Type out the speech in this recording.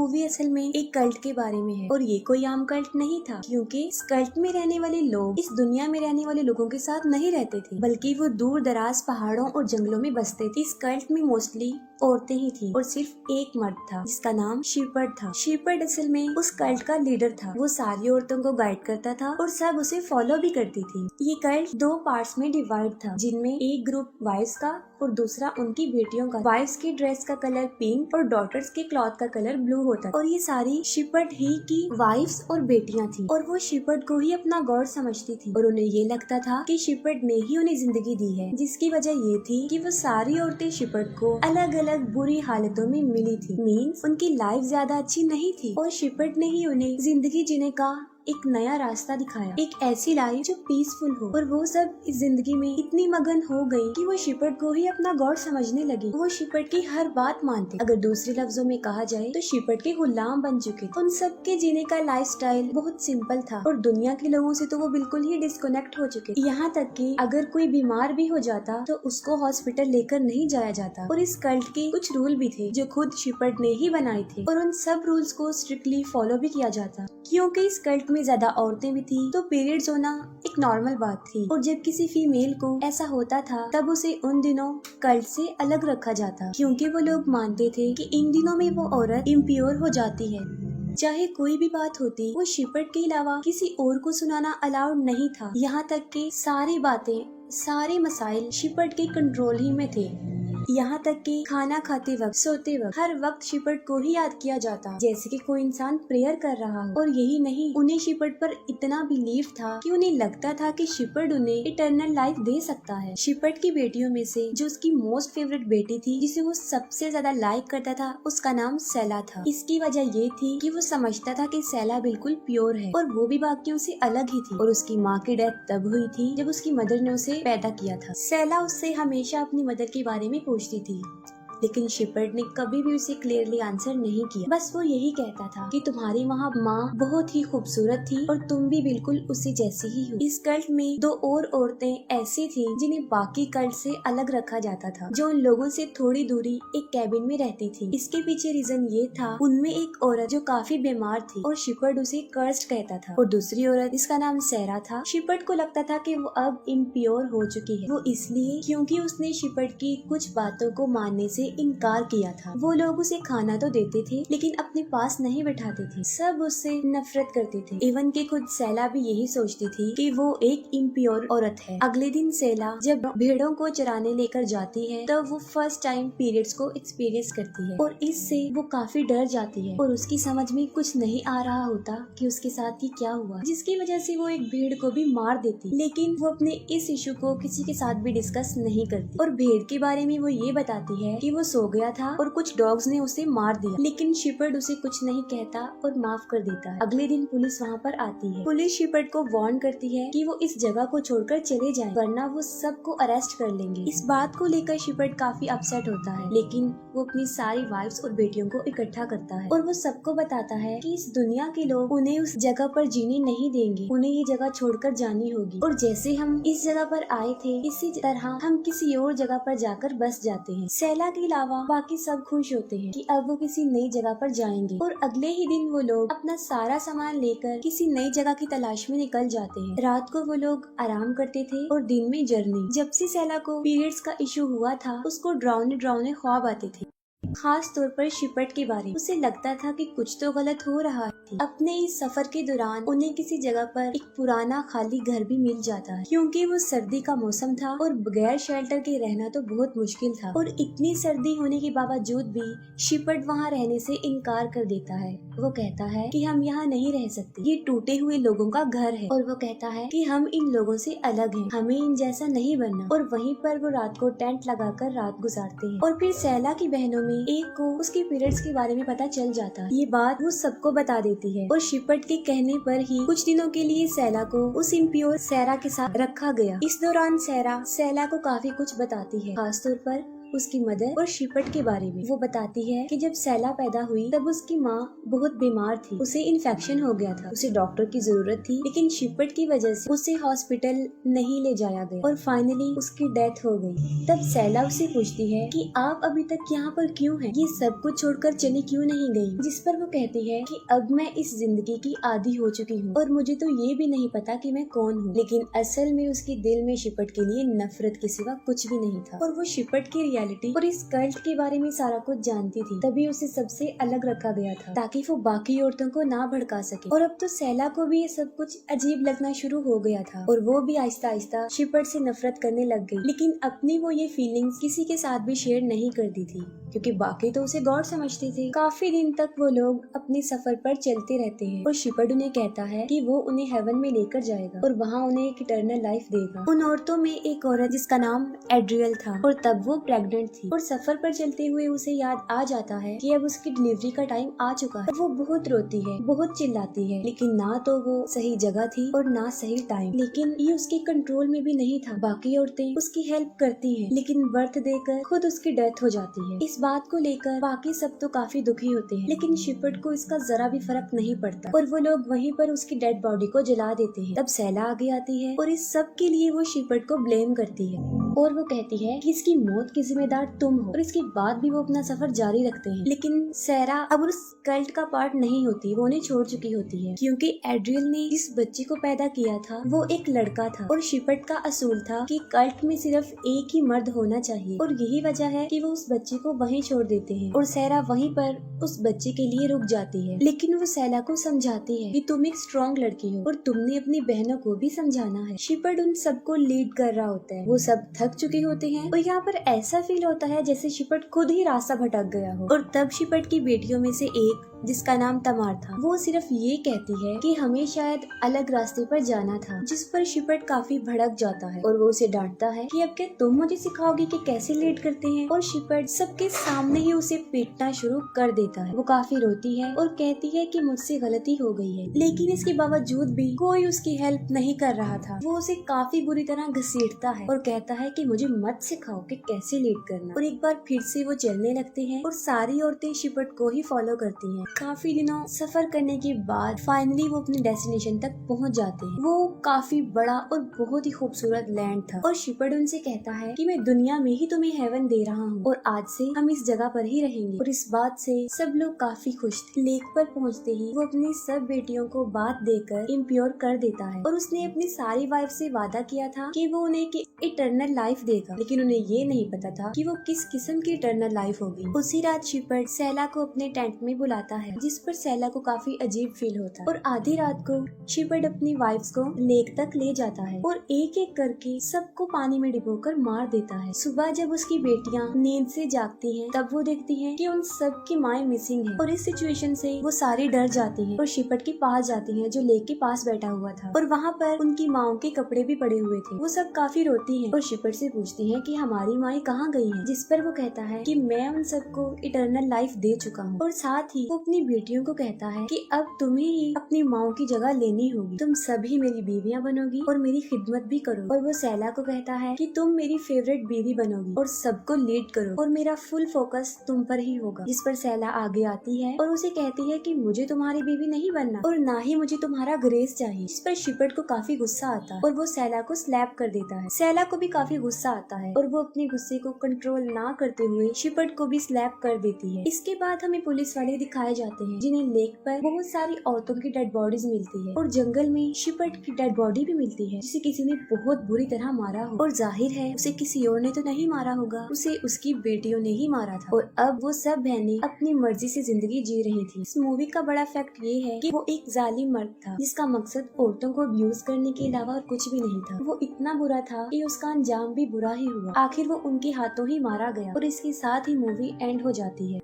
Movie असल में एक कल्ट के बारे में है और ये कोई आम कल्ट नहीं था, क्योंकि इस कल्ट में रहने वाले लोग इस दुनिया में रहने वाले लोगों के साथ नहीं रहते थे, बल्कि वो दूर दराज पहाड़ों और जंगलों में बसते थे। इस कल्ट में मोस्टली औरतें ही थी और सिर्फ एक मर्द था जिसका नाम शीपर्ड था। शीपर्ड असल में उस कल्ट का लीडर था। वो सारी औरतों को गाइड करता था और सब उसे फॉलो भी करती थी। ये कल्ट 2 पार्ट्स में डिवाइड था, जिनमें एक ग्रुप वाइफ्स का और दूसरा उनकी बेटियों का। वाइफ्स की ड्रेस का कलर पिंक और डॉटर्स के क्लॉथ का कलर ब्लू होता था और ये सारी शीपर्ड ही की वाइफ्स और बेटियां थी और वो शीपर्ड को ही अपना गॉड समझती थी और उन्हें ये लगता था कि शीपर्ड ने ही उन्हें जिंदगी दी है, जिसकी वजह ये थी कि वो सारी औरतें शीपर्ड को अलग अलग बुरी हालतों में मिली थी। मीन्स उनकी लाइफ ज्यादा अच्छी नहीं थी और शीपर्ड ने ही उन्हें जिंदगी जीने का एक नया रास्ता दिखाया, एक ऐसी लाइफ जो पीसफुल हो। और वो सब इस जिंदगी में इतनी मगन हो गई कि वो शीपर्ड को ही अपना गॉड समझने लगी। वो शीपर्ड की हर बात मानते, अगर दूसरे लफ्जों में कहा जाए तो शीपर्ड के गुलाम बन चुके थे। उन सब के जीने का लाइफस्टाइल बहुत सिंपल था और दुनिया के लोगों से तो वो बिल्कुल ही डिस्कनेक्ट हो चुके। यहाँ तक कि अगर कोई बीमार भी हो जाता तो उसको हॉस्पिटल लेकर नहीं जाया जाता। और इस कल्ट के कुछ रूल भी थे जो खुद शीपर्ड ने ही बनाए थे और उन सब रूल्स को स्ट्रिक्टली फॉलो भी किया जाता, क्योंकि इस कल्ट में ज्यादा औरतें भी थी तो पीरियड्स होना एक नॉर्मल बात थी। और जब किसी फीमेल को ऐसा होता था तब उसे उन दिनों कल्ट से अलग रखा जाता, क्योंकि वो लोग मानते थे कि इन दिनों में वो औरत इम्प्योर हो जाती है। चाहे कोई भी बात होती, वो शीपर्ड के अलावा किसी और को सुनाना अलाउड नहीं था। यहाँ तक कि सारी बातें, सारे मसाइल शीपर्ड के कंट्रोल ही में थे। यहाँ तक कि खाना खाते वक्त, सोते वक्त, हर वक्त शीपर्ड को ही याद किया जाता, जैसे कि कोई इंसान प्रेयर कर रहा हो। और यही नहीं, उन्हें शीपर्ड पर इतना बिलीव था कि उन्हें लगता था कि शीपर्ड उन्हें इटर्नल लाइफ दे सकता है। शीपर्ड की बेटियों में से जो उसकी मोस्ट फेवरेट बेटी थी, जिसे वो सबसे ज्यादा लाइक करता था, उसका नाम सेला था। इसकी वजह ये थी कि वो समझता था कि सेला बिल्कुल प्योर है और वो भी बाकियों से अलग ही थी। और उसकी माँ की डेथ तब हुई थी जब उसकी मदर ने उसे पैदा किया था। सेला उससे हमेशा अपनी मदर के बारे में पूछती थी, लेकिन शीपर्ड ने कभी भी उसे क्लियरली आंसर नहीं किया। बस वो यही कहता था कि तुम्हारी वहाँ माँ बहुत ही खूबसूरत थी और तुम भी बिल्कुल उसी जैसी ही हो। इस कल्ट में 2 और औरतें ऐसी थी जिन्हें बाकी कल्ट से अलग रखा जाता था, जो उन लोगों से थोड़ी दूरी एक कैबिन में रहती थी। इसके पीछे रीजन ये था, उनमें एक औरत जो काफी बीमार थी और शीपर्ड उसे कर्स्ड कहता था, और दूसरी औरत जिसका नाम सेरा था। शीपर्ड को लगता था कि वो अब इम्प्योर हो चुकी है, वो इसलिए क्योंकि उसने शीपर्ड की कुछ बातों को मानने से इनकार किया था। वो लोग उसे खाना तो देते थे लेकिन अपने पास नहीं बैठाते थे, सब उससे नफरत करते थे। इवन कि खुद सेला भी यही सोचती थी कि वो एक इम्प्योर औरत है। अगले दिन सेला जब भेड़ों को चराने लेकर जाती है तब वो फर्स्ट टाइम पीरियड्स को एक्सपीरियंस करती है और इससे वो काफी डर जाती है और उसकी समझ में कुछ नहीं आ रहा होता कि उसके साथ ही क्या हुआ, जिसकी वजह से वो एक भेड़ को भी मार देती। लेकिन वो अपने इस इशू को किसी के साथ भी डिस्कस नहीं करती और भेड़ के बारे में वो ये बताती है कि वो सो गया था और कुछ डॉग्स ने उसे मार दिया, लेकिन शीपर्ड उसे कुछ नहीं कहता और माफ कर देता है। अगले दिन पुलिस वहाँ पर आती है। पुलिस शीपर्ड को वार्न करती है कि वो इस जगह को छोड़कर चले जाएं, वरना वो सबको अरेस्ट कर लेंगे। इस बात को लेकर शीपर्ड काफी अपसेट होता है, लेकिन वो अपनी सारी वाइफ्स और बेटियों को इकट्ठा करता है और वो सबको बताता है कि इस दुनिया के लोग उन्हें उस जगह पर जीने नहीं देंगे, उन्हें ये जगह छोड़कर जानी होगी। और जैसे हम इस जगह पर आए थे, इसी तरह हम किसी और जगह पर जाकर बस जाते हैं। सेला के अलावा बाकी सब खुश होते हैं कि अब वो किसी नई जगह पर जाएंगे और अगले ही दिन वो लोग अपना सारा सामान लेकर किसी नई जगह की तलाश में निकल जाते हैं। रात को वो लोग आराम करते थे और दिन में जर्नी। जब से सेला को पीरियड्स का इशू हुआ था, उसको डरावने ख्वाब आते थे, खास तौर पर शीपर्ड के बारे में। उसे लगता था कि कुछ तो गलत हो रहा है। अपने इस सफर के दौरान उन्हें किसी जगह पर एक पुराना खाली घर भी मिल जाता है, क्योंकि वो सर्दी का मौसम था और बगैर शेल्टर के रहना तो बहुत मुश्किल था। और इतनी सर्दी होने के बावजूद भी शीपर्ड वहाँ रहने से इनकार कर देता है। वो कहता है कि हम यहाँ नहीं रह सकते, ये टूटे हुए लोगों का घर है। और वो कहता है कि हम इन लोगों से अलग हैं, हमें इन जैसा नहीं बनना। और वहीं पर वो रात को टेंट लगाकर रात गुजारते हैं। और फिर सेला की बहनों में एक को उसके पीरियड्स के बारे में पता चल जाता है। ये बात वो सबको बता देती है और शीपर्ड के कहने पर ही कुछ दिनों के लिए सेला को उस इम्प्योर सेरा के साथ रखा गया। इस दौरान सेला को काफी कुछ बताती है, खासतौर पर उसकी मदर और शिपट के बारे में। वो बताती है कि जब सैला पैदा हुई तब उसकी माँ बहुत बीमार थी, उसे इन्फेक्शन हो गया था, उसे डॉक्टर की जरूरत थी, लेकिन शिपट की वजह से उसे हॉस्पिटल नहीं ले जाया गया और फाइनली उसकी डेथ हो गई। तब सैला उससे पूछती है कि आप अभी तक यहाँ पर क्यों हैं? ये सब कुछ छोड़कर चली क्यों नहीं गई? जिस पर वो कहती है कि अब मैं इस जिंदगी की आदी हो चुकी हूँ और मुझे तो ये भी नहीं पता कि मैं कौन हूँ। लेकिन असल में उसके दिल में शिपट के लिए नफरत के सिवा कुछ भी नहीं था और वो शिपट की रियलिटी और इस कल्ट के बारे में सारा कुछ जानती थी। तभी उसे सबसे अलग रखा गया था ताकि वो बाकी औरतों को ना भड़का सके। और अब तो सैला को भी ये सब कुछ अजीब लगना शुरू हो गया था और वो भी आहिस्ता आहिस्ता शिपट से नफरत करने लग गई। लेकिन अपनी वो ये फीलिंग्स किसी के साथ भी शेयर नहीं करती थी क्योंकि बाकी तो उसे गॉड समझते थे। काफी दिन तक वो लोग अपने सफर पर चलते रहते हैं और शिपट उन्हें कहता है कि वो उन्हें हेवन में लेकर जाएगा और वहाँ उन्हें एक इटर्नल लाइफ देगा। उन औरतों में एक औरत जिसका नाम एड्रियल था और तब वो प्रेग्नेंट थी और सफर पर चलते हुए उसे याद आ जाता है कि अब उसकी डिलीवरी का टाइम आ चुका है। वो बहुत रोती है, बहुत चिल्लाती है, लेकिन ना तो वो सही जगह थी और ना सही टाइम। लेकिन ये उसके कंट्रोल में भी नहीं था। बाकी औरतें उसकी हेल्प करती हैं, लेकिन बर्थ देकर खुद उसकी डेथ हो जाती है। इस बात को लेकर बाकी सब तो काफी दुखी होते हैं, लेकिन शिपट को इसका जरा भी फर्क नहीं पड़ता और वो लोग वहीं पर उसकी डेड बॉडी को जला देते हैं। तब सैला आगे आती है और इस सब के लिए वो शिपट को ब्लेम करती है और वो कहती है कि इसकी मौत की जिम्मेदार तुम हो। और इसके बाद भी वो अपना सफर जारी रखते हैं, लेकिन सैरा अब उस कल्ट का पार्ट नहीं होती, वो उन्हें छोड़ चुकी होती है क्योंकि एड्रियल ने जिस बच्चे को पैदा किया था वो एक लड़का था और शिपट का असूल था कि कल्ट में सिर्फ एक ही मर्द होना चाहिए और यही वजह है कि वो उस बच्चे को वहीं छोड़ देते हैं और सैरा वहीं पर उस बच्चे के लिए रुक जाती है। लेकिन वो सैला को समझाती है कि तुम एक स्ट्रॉन्ग लड़की हो और तुमने अपनी बहनों को भी समझाना है। शिपट उन सबको लीड कर रहा होता है, वो सब थक चुके होते हैं और यहाँ पर ऐसा फील होता है जैसे शिपट खुद ही रास्ता भटक गया हो। और तब शिपट की बेटियों में से एक जिसका नाम तमार था, वो सिर्फ ये कहती है कि हमें शायद अलग रास्ते पर जाना था, जिस पर शिपट काफी भड़क जाता है और वो उसे डांटता है कि अब क्या तुम मुझे सिखाओगी कि कैसे लीड करते हैं। और शिपट सबके सामने ही उसे पीटना शुरू कर देता है। वो काफी रोती है और कहती है कि मुझसे गलती हो गई है, लेकिन इसके बावजूद भी कोई उसकी हेल्प नहीं कर रहा था। वो उसे काफी बुरी तरह घसीटता है और कहता है कि मुझे मत सिखाओ कि कैसे लीड करना। और एक बार फिर से वो चलने लगते हैं और सारी औरतें शिपट को ही फॉलो करती हैं। काफी दिनों सफर करने के बाद फाइनली वो अपने डेस्टिनेशन तक पहुंच जाते हैं। वो काफी बड़ा और बहुत ही खूबसूरत लैंड था और शिपट उनसे कहता है कि मैं दुनिया में ही तुम्हें हेवन दे रहा हूँ और आज से हम इस जगह पर ही रहेंगे। और इस बात से सब लोग काफी खुश थे। लेक पर पहुँचते ही वो अपनी सब बेटियों को बात देकर इम्प्योर कर देता है और उसने अपनी सारी वाइफ से वादा किया था कि वो उन्हें इटर्नल लाइफ देगा, लेकिन उन्हें ये नहीं पता था कि वो किस किस्म की इटर्नल लाइफ होगी। उसी रात शिपट सैला को अपने टेंट में बुलाता है, जिस पर सैला को काफी अजीब फील होता है और आधी रात को शिपट अपनी वाइफ्स को लेक तक ले जाता है और एक एक करके सबको पानी में डुबोकर मार देता है। सुबह जब उसकी बेटियां नींद से जागती हैं, तब वो देखती हैं कि उन सब की माएं मिसिंग हैं और इस सिचुएशन से वो सारी डर जाती हैं और शिपट के पास जाती हैं जो लेक के पास बैठा हुआ था और वहाँ पर उनकी माओं के कपड़े भी पड़े हुए थे। वो सब काफी रोती हैं और शिपट से पूछती हैं कि हमारी माएं कहाँ गई हैं, जिस पर वो कहता है कि मैं उन सबको इटर्नल लाइफ दे चुका हूँ। और साथ ही वो अपनी बेटियों को कहता है कि अब तुम्हें ही अपनी माओं की जगह लेनी होगी, तुम सभी मेरी बीवियां बनोगी और मेरी खिदमत भी करो। और वो सैला को कहता है कि तुम मेरी फेवरेट बीवी बनोगी और सबको लीड करो और मेरा फुल फोकस तुम पर ही होगा। जिस पर सैला आगे आती है और उसे कहती है कि मुझे तुम्हारी बीवी नहीं बनना और ना ही मुझे तुम्हारा ग्रेस चाहिए। जिस पर शिपट को काफी गुस्सा आता है और वो सैला को स्लैप कर देता है। सैला को भी काफी गुस्सा आता है और वो अपने गुस्से को कंट्रोल ना करते हुए शिपट को भी स्लैप कर देती है। इसके बाद हमें पुलिस वाले दिखाए जाते हैं जिन्हें लेक पर बहुत सारी औरतों की डेड बॉडीज मिलती है और जंगल में शिपट की डेड बॉडी भी मिलती है जिसे किसी ने बहुत बुरी तरह मारा हो और जाहिर है उसे किसी और ने तो नहीं मारा होगा, उसे उसकी बेटियों ने ही मारा था। और अब वो सब बहनें अपनी मर्जी से जिंदगी जी रही थी। इस मूवी का बड़ा फैक्ट ये है कि वो एक जालिम मर्द था जिसका मकसद औरतों को अब्यूज करने के अलावा और कुछ भी नहीं था। वो इतना बुरा था कि उसका अंजाम भी बुरा ही हुआ। आखिर वो उनके हाथों ही मारा गया और इसके साथ ही मूवी एंड हो जाती है।